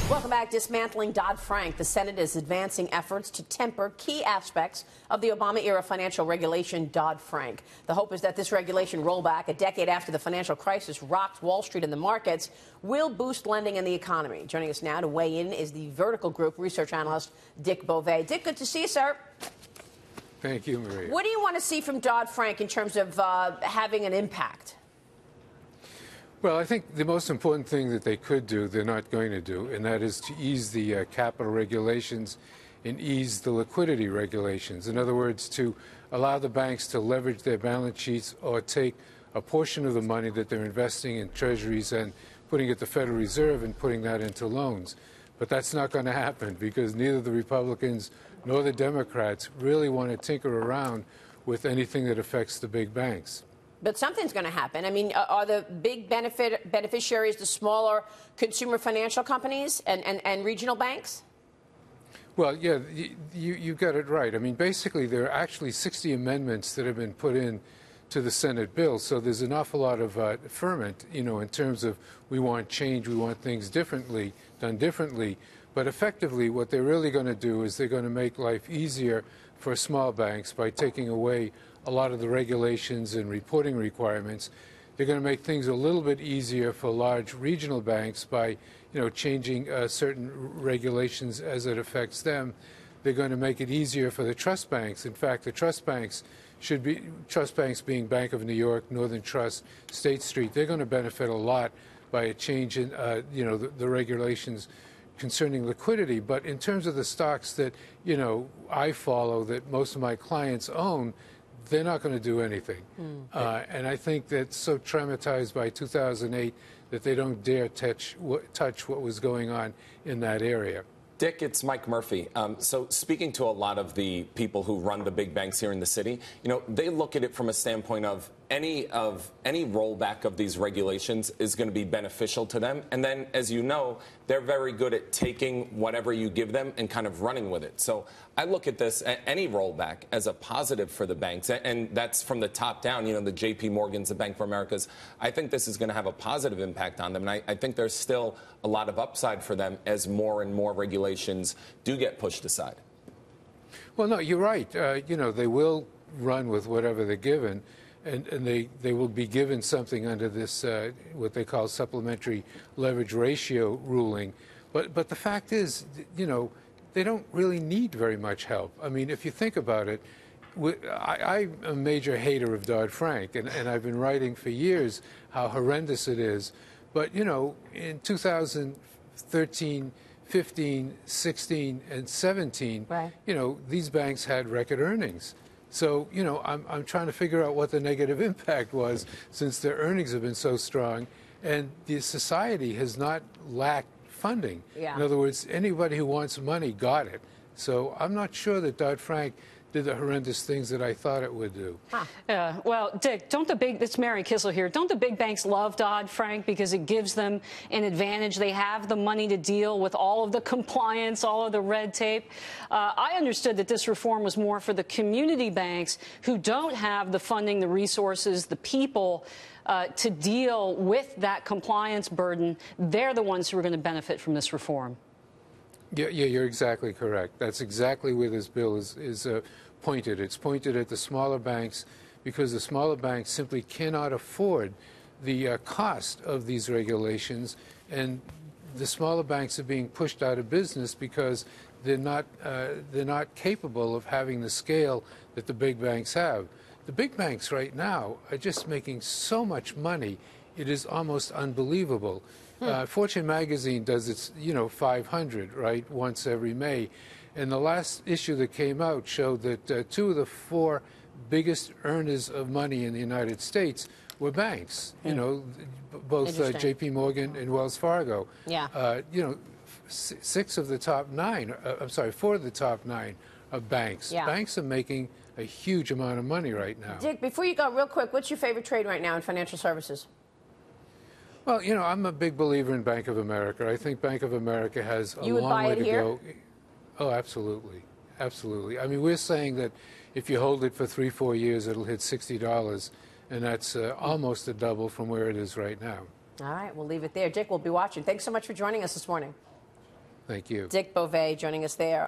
Welcome back. Dismantling Dodd-Frank. The Senate is advancing efforts to temper key aspects of the Obama-era financial regulation, Dodd-Frank. The hope is that this regulation rollback, a decade after the financial crisis rocked Wall Street and the markets, will boost lending and the economy. Joining us now to weigh in is the Vertical Group research analyst, Dick Bove. Dick, good to see you, sir. Thank you, Maria. What do you want to see from Dodd-Frank in terms of having an impact? Well, I think the most important thing that they could do, they're not going to do, and that is to ease the capital regulations and ease the liquidity regulations. In other words, to allow the banks to leverage their balance sheets or take a portion of the money that they're investing in treasuries and putting it at the Federal Reserve and putting that into loans. But that's not going to happen because neither the Republicans nor the Democrats really want to tinker around with anything that affects the big banks. But something's going to happen. I mean, are the big beneficiaries the smaller consumer financial companies and regional banks? Well, yeah, you got it right. I mean, basically, there are actually 60 amendments that have been put in to the Senate bill. So there's an awful lot of ferment, you know, in terms of we want change, we want things differently, done differently. But effectively, what they're really going to do is they're going to make life easier for small banks by taking away a lot of the regulations and reporting requirements. They're going to make things a little bit easier for large regional banks by, you know, changing certain regulations as it affects them. They're going to make it easier for the trust banks. In fact, the trust banks should be, trust banks being Bank of New York, Northern Trust, State Street, they're going to benefit a lot by a change in, you know, the regulations concerning liquidity. But in terms of the stocks that, you know, I follow, that most of my clients own, they're not going to do anything. And I think that's so traumatized by 2008 that they don't dare touch what was going on in that area. Dick, it's Mike Murphy. So speaking to a lot of the people who run the big banks here in the city, you know, they look at it from a standpoint of any rollback of these regulations is going to be beneficial to them. And then, as you know, they're very good at taking whatever you give them and kind of running with it. So I look at this, any rollback, as a positive for the banks. And that's from the top down, you know, the JP Morgans, the Bank of Americas. I think this is going to have a positive impact on them. And I think there's still a lot of upside for them as more and more regulations do get pushed aside. Well, no, you're right. You know, they will run with whatever they're given. And they will be given something under this, what they call supplementary leverage ratio ruling. But the fact is, you know, they don't really need very much help. I mean, if you think about it, I'm a major hater of Dodd-Frank, and I've been writing for years how horrendous it is. But, you know, in 2013, 15, 16, and 17, right, you know, these banks had record earnings. So, you know, I'm trying to figure out what the negative impact was since their earnings have been so strong. And the society has not lacked funding. Yeah. In other words, anybody who wants money got it. So I'm not sure that Dodd-Frank did the horrendous things that I thought it would do. Well, Dick, it's Mary Kissel here. Don't the big banks love Dodd-Frank because it gives them an advantage? They have the money to deal with all of the compliance, all of the red tape. I understood that this reform was more for the community banks who don't have the funding, the resources, the people to deal with that compliance burden. They're the ones who are going to benefit from this reform. Yeah, you're exactly correct. That's exactly where this bill is pointed. It's pointed at the smaller banks because the smaller banks simply cannot afford the cost of these regulations, and the smaller banks are being pushed out of business because they're not capable of having the scale that the big banks have. The big banks right now are just making so much money, it is almost unbelievable. Fortune magazine does its, you know, 500, right, once every May. And the last issue that came out showed that 2 of the 4 biggest earners of money in the United States were banks, you know, both JP Morgan and Wells Fargo. Yeah. You know, 6 of the top 9, I'm sorry, 4 of the top 9 are banks. Yeah. Banks are making a huge amount of money right now. Dick, before you go, real quick, what's your favorite trade right now in financial services? Well, you know, I'm a big believer in Bank of America. I think Bank of America has a long way to go. Oh, absolutely. Absolutely. I mean, we're saying that if you hold it for 3-4 years, it'll hit $60, and that's almost a double from where it is right now. All right, we'll leave it there. Dick, we'll be watching. Thanks so much for joining us this morning. Thank you. Dick Bove joining us there.